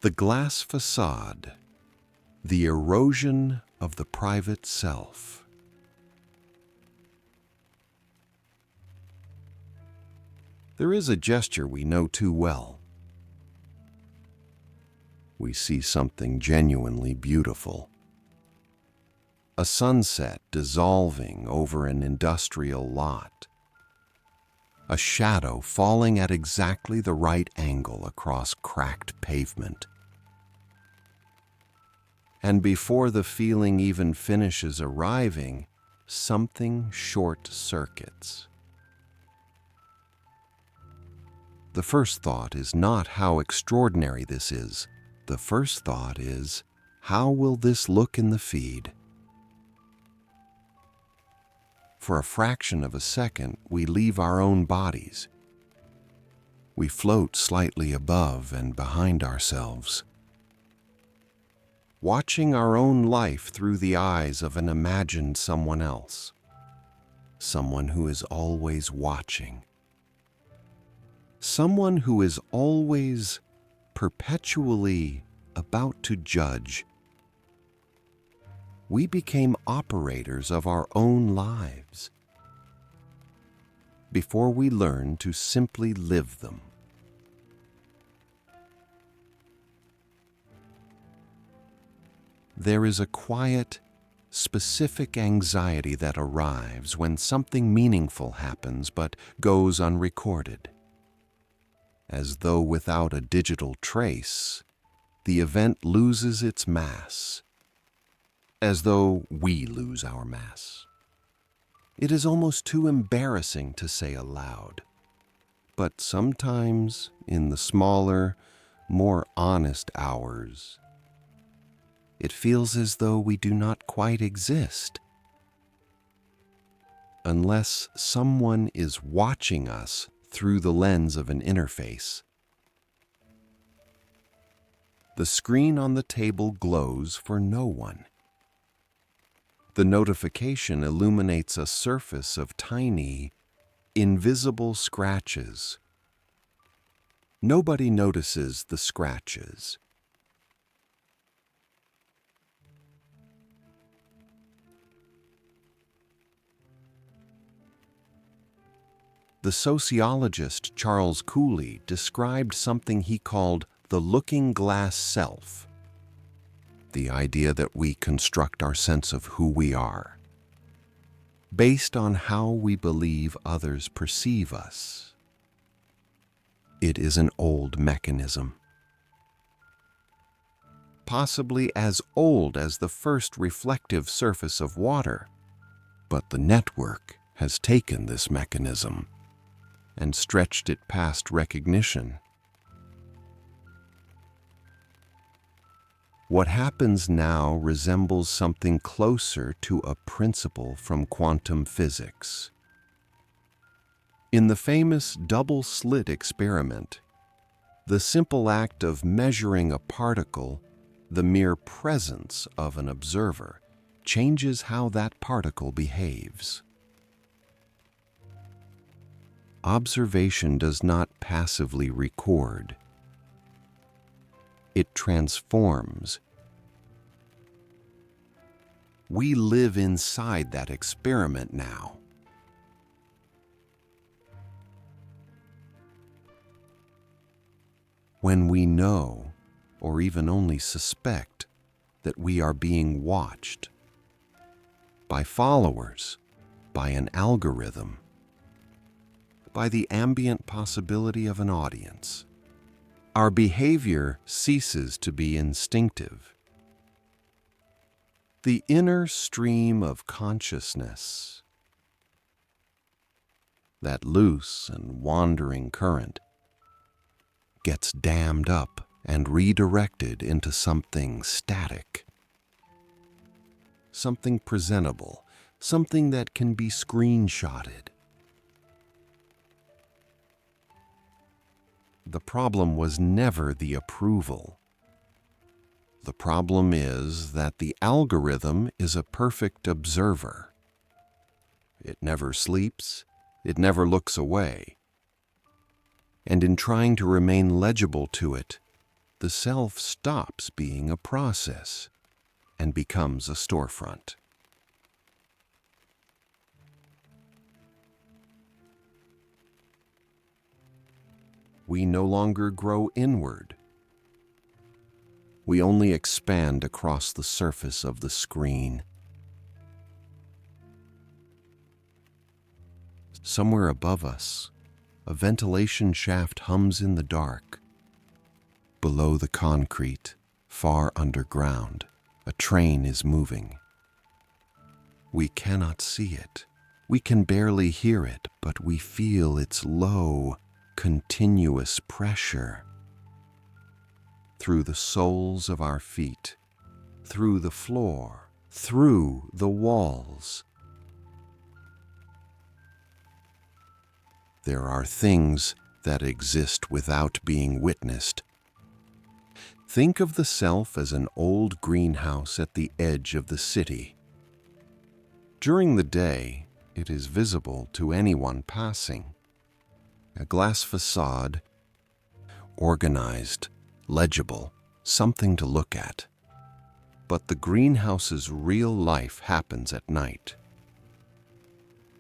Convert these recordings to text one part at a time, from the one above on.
The glass facade, the erosion of the private self. There is a gesture we know too well. We see something genuinely beautiful. A sunset dissolving over an industrial lot. A shadow falling at exactly the right angle across cracked pavement. And before the feeling even finishes arriving, something short-circuits. The first thought is not how extraordinary this is. The first thought is, how will this look in the feed? For a fraction of a second, we leave our own bodies. We float slightly above and behind ourselves, watching our own life through the eyes of an imagined someone else, someone who is always watching, someone who is always, perpetually about to judge. We became operators of our own lives before we learned to simply live them. There is a quiet, specific anxiety that arrives when something meaningful happens but goes unrecorded. As though without a digital trace, the event loses its mass. As though we lose our mass. It is almost too embarrassing to say aloud. But sometimes, in the smaller, more honest hours, it feels as though we do not quite exist. Unless someone is watching us through the lens of an interface. The screen on the table glows for no one. The notification illuminates a surface of tiny, invisible scratches. Nobody notices the scratches. The sociologist Charles Cooley described something he called the looking glass self. The idea that we construct our sense of who we are, based on how we believe others perceive us. It is an old mechanism, possibly as old as the first reflective surface of water, but the network has taken this mechanism and stretched it past recognition. What happens now resembles something closer to a principle from quantum physics. In the famous double-slit experiment, the simple act of measuring a particle, the mere presence of an observer, changes how that particle behaves. Observation does not passively record. It transforms. We live inside that experiment now. When we know, or even only suspect, that we are being watched by followers, by an algorithm, by the ambient possibility of an audience, our behavior ceases to be instinctive. The inner stream of consciousness, that loose and wandering current, gets dammed up and redirected into something static, something presentable, something that can be screenshotted. The problem was never the approval. The problem is that the algorithm is a perfect observer. It never sleeps, it never looks away. And in trying to remain legible to it, the self stops being a process and becomes a storefront. We no longer grow inward. We only expand across the surface of the screen. Somewhere above us, a ventilation shaft hums in the dark. Below the concrete, far underground, a train is moving. We cannot see it. We can barely hear it, but we feel its low, continuous pressure. Through the soles of our feet, through the floor, through the walls. There are things that exist without being witnessed. Think of the self as an old greenhouse at the edge of the city. During the day, it is visible to anyone passing. A glass facade, organized, legible, something to look at. But the greenhouse's real life happens at night.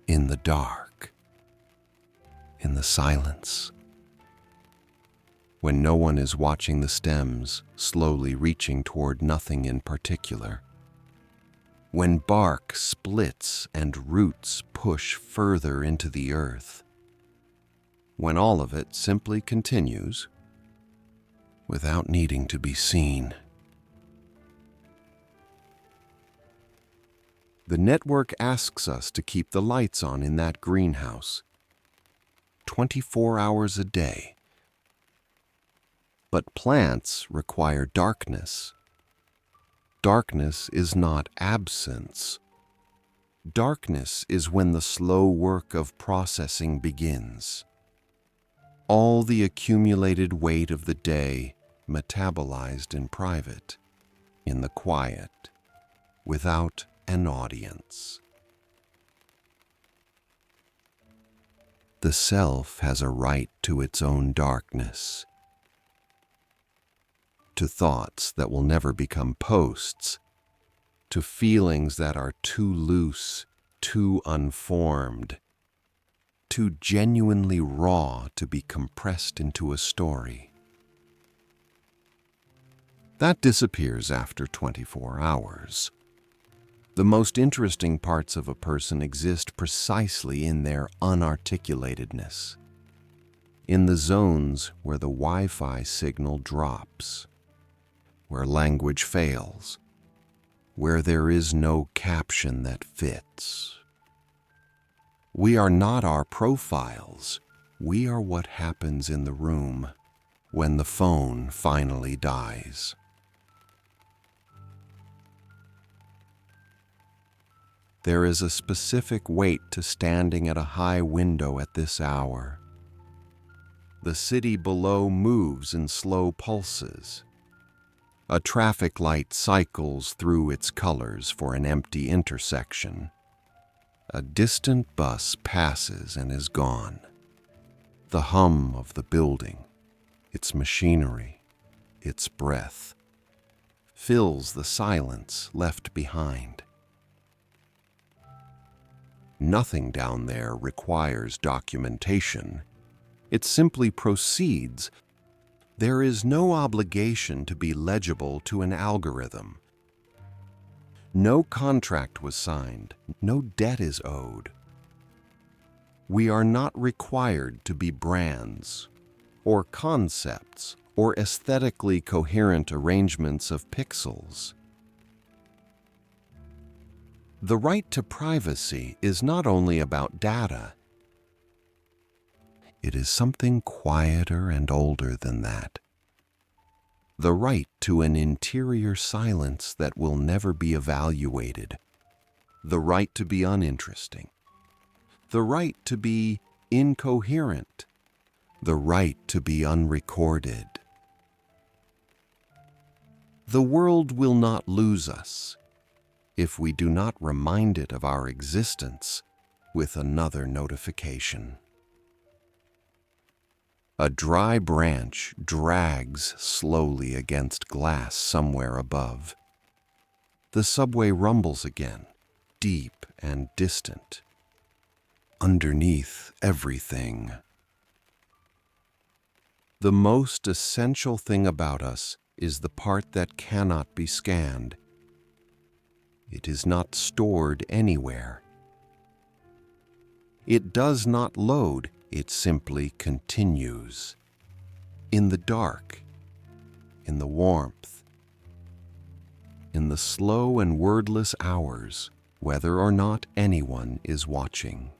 In the dark. In the silence. When no one is watching the stems slowly reaching toward nothing in particular. When bark splits and roots push further into the earth. When all of it simply continues without needing to be seen. The network asks us to keep the lights on in that greenhouse 24 hours a day. But plants require darkness. Darkness is not absence. Darkness is when the slow work of processing begins. All the accumulated weight of the day metabolized in private, in the quiet, without an audience. The self has a right to its own darkness, to thoughts that will never become posts, to feelings that are too loose, too unformed, too genuinely raw to be compressed into a story. That disappears after 24 hours. The most interesting parts of a person exist precisely in their unarticulatedness, in the zones where the Wi-Fi signal drops, where language fails, where there is no caption that fits. We are not our profiles. We are what happens in the room when the phone finally dies. There is a specific weight to standing at a high window at this hour. The city below moves in slow pulses. A traffic light cycles through its colors for an empty intersection. A distant bus passes and is gone. The hum of the building, its machinery, its breath, fills the silence left behind. Nothing down there requires documentation. It simply proceeds. There is no obligation to be legible to an algorithm. No contract was signed. No debt is owed. We are not required to be brands, or concepts, or aesthetically coherent arrangements of pixels. The right to privacy is not only about data. It is something quieter and older than that. The right to an interior silence that will never be evaluated. The right to be uninteresting. The right to be incoherent. The right to be unrecorded. The world will not lose us if we do not remind it of our existence with another notification. A dry branch drags slowly against glass somewhere above. The subway rumbles again, deep and distant. Underneath everything. The most essential thing about us is the part that cannot be scanned. It is not stored anywhere. It does not load, it simply continues. In the dark, in the warmth, in the slow and wordless hours, whether or not anyone is watching.